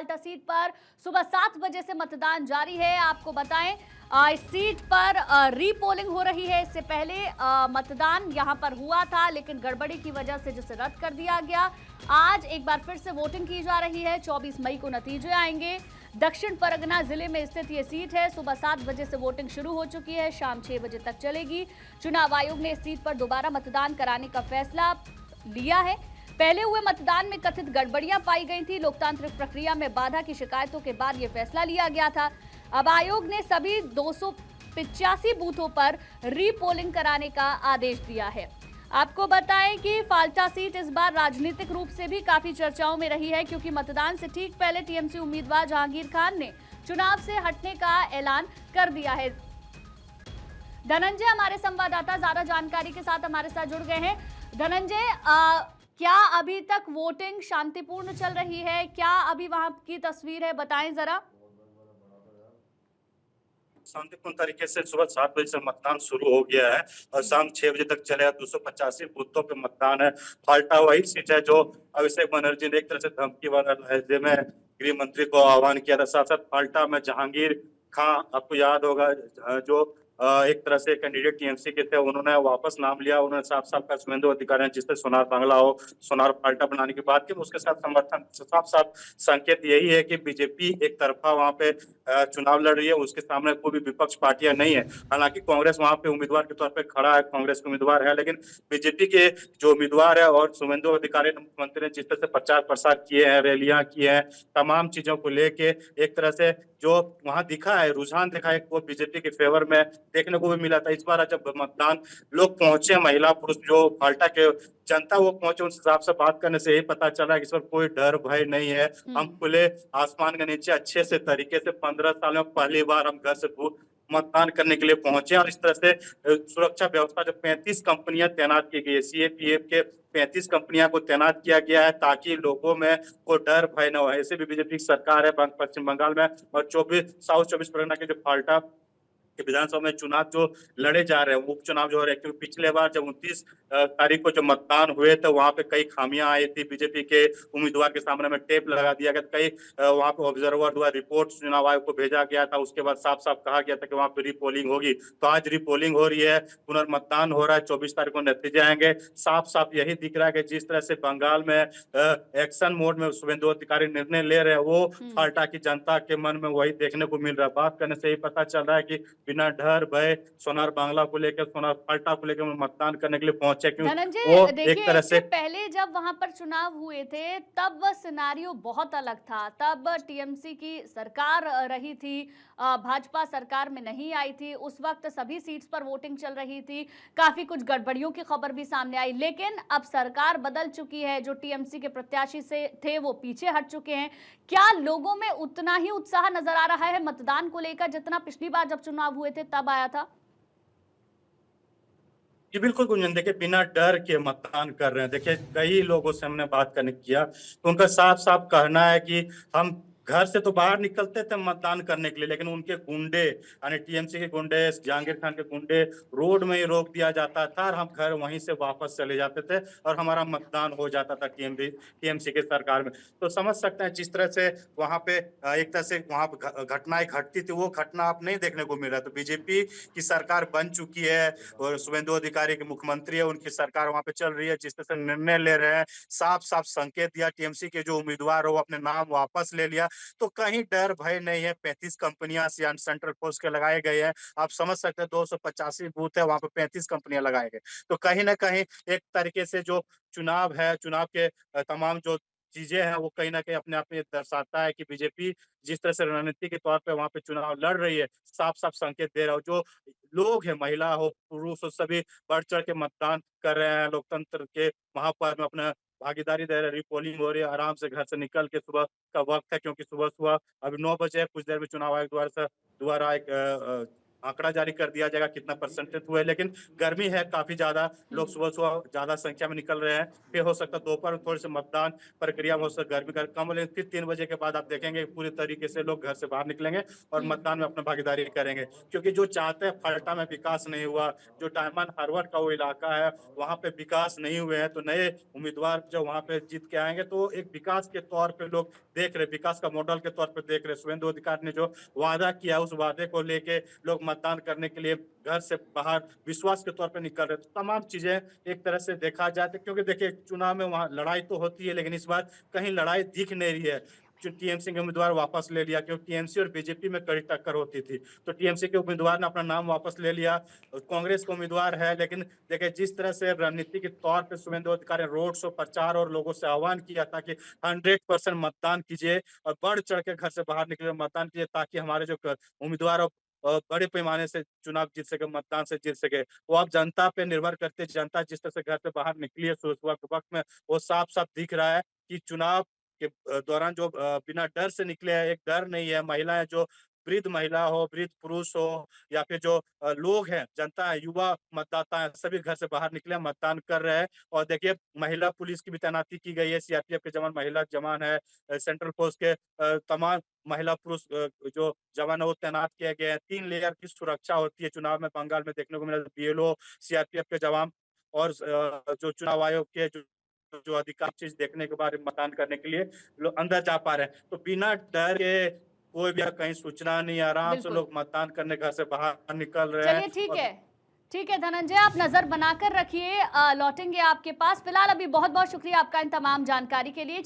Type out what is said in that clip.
Falta seat पर सुबह 7 बजे से मतदान जारी है। आपको बताएं इस सीट पर रीपोलिंग हो रही है। इससे पहले मतदान यहां पर हुआ था, लेकिन गड़बड़ी की वजह से जिसे रद्द कर दिया गया। आज एक बार फिर से वोटिंग की जा रही है। 24 मई को नतीजे आएंगे। दक्षिण परगना जिले में स्थित ये सीट है। सुबह 7 बजे से वोटिंग शुरू हो चुकी है, शाम 6 बजे तक चलेगी। चुनाव आयोग ने इस सीट पर दोबारा मतदान कराने का फैसला लिया है। पहले हुए मतदान में कथित गड़बड़ियां पाई गई थी। लोकतांत्रिक प्रक्रिया में बाधा की शिकायतों के बाद यह फैसला लिया गया था। अब आयोग ने सभी 285 बूथों पर रीपोलिंग कराने का आदेश दिया है। आपको बताएं कि फाल्टा सीट इस बार राजनीतिक रूप से भी काफी चर्चाओं में रही है, क्योंकि मतदान से ठीक पहले टीएमसी उम्मीदवार जहांगीर खान ने चुनाव से हटने का ऐलान कर दिया है। धनंजय हमारे संवाददाता ज्यादा जानकारी के साथ हमारे साथ जुड़ गए हैं। धनंजय, क्या अभी तक वोटिंग शांतिपूर्ण चल रही है? क्या अभी वहां की तस्वीर है, बताएं जरा। शांतिपूर्ण तरीके से सुबह 7 बजे से मतदान शुरू हो गया है और शाम 6 बजे तक चलेगा। 285 बूथों पे मतदान है। फाल्टा वही सीट है जो अभिषेक बनर्जी ने एक तरह से धमकी वाला लहजे में गृह मंत्री को आह्वान किया था। साथ साथ फाल्टा में जहांगीर खां, आपको याद होगा, जो एक तरह से कैंडिडेट टीएमसी के थे, उन्होंने वापस नाम लिया। उन्होंने साफ साफ कहा शुवेंदु अधिकारी ने जिससे सोनार बांग्ला हो, सोनार फाल्टा बनाने की बात की। उसके साथ समर्थन साफ साफ संकेत यही है कि बीजेपी एक तरफा वहां पे चुनाव लड़ रही है। उसके सामने कोई भी विपक्ष पार्टियां नहीं है। हालांकि कांग्रेस वहां पे उम्मीदवार के तौर पे खड़ा है, कांग्रेस के उम्मीदवार है, लेकिन बीजेपी के जो उम्मीदवार है और शुवेंदु अधिकारी मुख्यमंत्री ने जिस तरह से प्रचार प्रसार किए हैं, रैलियां की हैं, तमाम चीजों को लेके एक तरह से जो वहां दिखा है, रुझान दिखा है, वो बीजेपी के फेवर में देखने को भी मिला था। इस बार जब मतदान लोग पहुंचे, महिला पुरुष जो फाल्टा के जनता वो पहुंचे, उस हिसाब से बात करने से यही पता चला कि इस पर कोई डर भय नहीं है। हम खुले आसमान के नीचे अच्छे से तरीके से 15 साल में पहली बार हम घर से मतदान करने के लिए पहुंचे। और इस तरह से सुरक्षा व्यवस्था जो 35 कंपनियां तैनात की गई है, सीएपीएफ के 35 कंपनियां को तैनात किया गया है, ताकि लोगों में कोई डर भय न हो। ऐसे भी बीजेपी की सरकार है पश्चिम बंगाल में, और साउथ 24 परगना के जो फाल्टा विधानसभा में चुनाव जो लड़े जा रहे हैं, उपचुनाव जो हो रहे हैं, क्योंकि पिछले बार जब 29 तारीख को जब मतदान हुए तो वहां पे कई खामियां आई थी। बीजेपी के उम्मीदवार के सामने में टेप लगा दिया गया, कई वहां पे ऑब्जर्वर द्वारा रिपोर्ट चुनाव आयोग को भेजा गया था। उसके बाद साफ साफ कहा गया था कि वहां पे रीपोलिंग होगी। तो आज रीपोलिंग हो रही है, पुनर्मतदान हो रहा है। 24 तारीख को नतीजे आएंगे। साफ साफ यही दिख रहा है कि जिस तरह से बंगाल में एक्शन मोड में शुवेंदु अधिकारी निर्णय ले रहे हैं, वो फाल्टा की जनता के मन में वही देखने को मिल रहा है। बात करने से ही पता चल रहा है कि बिना डर भय सोनार बांग्ला को लेकर, सोनार फाल्टा को लेकर मतदान करने के लिए पहुंचे, क्योंकि वो धनंजय, एक देखिए, तरह इससे से पहले जब वहां पर चुनाव हुए थे तब वह सिनारियो बहुत अलग था। तब टीएमसी की सरकार रही थी, भाजपा सरकार में नहीं आई थी। उस वक्त सभी सीट्स पर वोटिंग चल रही थी, काफी कुछ गड़बड़ियों की खबर भी सामने आई। लेकिन अब सरकार बदल चुकी है, जो टीएमसी के प्रत्याशी से थे वो पीछे हट चुके हैं। क्या लोगों में उतना ही उत्साह नजर आ रहा है मतदान को लेकर जितना पिछली बार जब चुनाव हुए थे तब आया था? जी बिल्कुल गुंजन, देखिए बिना डर के मतदान कर रहे हैं। देखिए कई लोगों से हमने बात करने किया तो उनका साफ साफ कहना है कि हम घर से तो बाहर निकलते थे मतदान करने के लिए, लेकिन उनके गुंडे यानी टीएमसी के गुंडे, जहांगीर खान के गुंडे, रोड में ही रोक दिया जाता था और हम घर वहीं से वापस चले जाते थे और हमारा मतदान हो जाता था टीएमसी के सरकार में। तो समझ सकते हैं जिस तरह से वहां पे एक तरह से वहां पे घटनाएं घटती थी, वो घटना आप नहीं देखने को मिल रहा। तो बीजेपी की सरकार बन चुकी है और शुवेंदु अधिकारी के मुख्यमंत्री है, उनकी सरकार वहां पे चल रही है। जिस तरह से निर्णय ले रहे हैं, साफ साफ संकेत दिया, टीएमसी के जो उम्मीदवार हो अपने नाम वापस ले लिया, तो कहीं डर भय नहीं है। 35 कंपनियां सेंट्रल फोर्स के लगाए गए हैं। आप समझ सकते हैं 285 बूथ है, वहां पे 35 कंपनियां लगाए गए। तो कहीं ना कहीं एक तरीके से जो चुनाव है, चुनाव के तमाम जो चीजें हैं, वो कहीं ना कहीं अपने आप में दर्शाता है कि बीजेपी जिस तरह से रणनीति के तौर पे वहां पे चुनाव लड़ रही है, साफ साफ संकेत दे रहा हो। जो लोग हैं, महिला हो पुरुष हो, सभी बढ़ चढ़ के मतदान कर रहे हैं। लोकतंत्र के महापर्व में अपना भागीदारी दे रहे हैं। रिपोलिंग हो रही है, आराम से घर से निकल के, सुबह का वक्त है, क्योंकि सुबह सुबह अभी 9 बजे है, कुछ देर में चुनाव आयोग द्वारा एक आंकड़ा जारी कर दिया जाएगा कितना परसेंटेज हुआ है, लेकिन गर्मी है काफी ज्यादा, लोग सुबह सुबह ज्यादा संख्या में निकल रहे हैं। फिर हो सकता है दोपहर में थोड़ी सी मतदान प्रक्रिया में हो सकता है गर्मी का कम हो, लेकिन फिर 3 बजे के बाद आप देखेंगे पूरी तरीके से लोग घर से बाहर निकलेंगे और मतदान में अपना भागीदारी करेंगे, क्योंकि जो चाहते हैं फल्टा में विकास नहीं हुआ, जो डायमंड हार्बर का वो इलाका है वहां पे विकास नहीं हुए हैं, तो नए उम्मीदवार जब वहां पे जीत के आएंगे तो एक विकास के तौर पे लोग देख रहे, विकास का मॉडल के तौर पे देख रहे। शुभेंदु अधिकारी ने जो वादा किया उस वादे को लेके लोग मतदान करने के लिए घर से बाहर विश्वास के तौर पे निकल रहे। तो तमाम चीजें एक तरह से देखा जाए तो, क्योंकि देखिए चुनाव में वहां लड़ाई तो होती है, लेकिन इस बार कहीं लड़ाई दिख नहीं रही है। जो टीएमसी के उम्मीदवार वापस ले लिया, क्योंकि टीएमसी और बीजेपी में कड़ी टक्कर होती थी, तो टीएमसी के उम्मीदवार ने अपना नाम वापस ले लिया। कांग्रेस का उम्मीदवार है, लेकिन देखिए जिस तरह से रणनीति के तौर पे शुभेंदु अधिकारी ने रोड शो प्रचार और लोगों से आह्वान किया था कि 100% मतदान कीजिए और बढ़ चढ़ के घर से बाहर निकले मतदान कीजिए, ताकि हमारे जो उम्मीदवार बड़े पैमाने से चुनाव जीत सके, मतदान से जीत सके। वो अब जनता पे निर्भर करते, जनता जिस तरह से घर से बाहर निकली है सुबह के वक्त में, वो साफ साफ दिख रहा है कि चुनाव के दौरान जो बिना डर से निकले हैं, एक डर नहीं है। महिलाएं, जो वृद्ध महिला हो, वृद्ध पुरुष हो, या फिर जो लोग हैं, जनता है, युवा मतदाता है, सभी घर से बाहर निकले मतदान कर रहे हैं। और देखिए महिला पुलिस की भी तैनाती की गई है, सीआरपीएफ के जवान, महिला जवान है, सेंट्रल फोर्स के तमाम महिला पुरुष जो जवान है वो तैनात किए गए हैं। 3 लेयर की सुरक्षा होती है चुनाव में, बंगाल में देखने को मिला। बीएलओ, सीआरपीएफ के जवान और जो चुनाव आयोग के जो अधिकार चीज देखने के बाद मतदान करने के लिए लोग अंदर जा पा रहे हैं। तो बिना डर के, कोई भी कहीं सूचना नहीं, आराम से बिल्कुल। लोग मतदान करने घर से बाहर निकल रहे चलिए हैं। ठीक और है, ठीक है धनंजय, आप नजर बनाकर रखिए, लौटेंगे आपके पास। फिलहाल अभी बहुत बहुत शुक्रिया आपका इन तमाम जानकारी के लिए।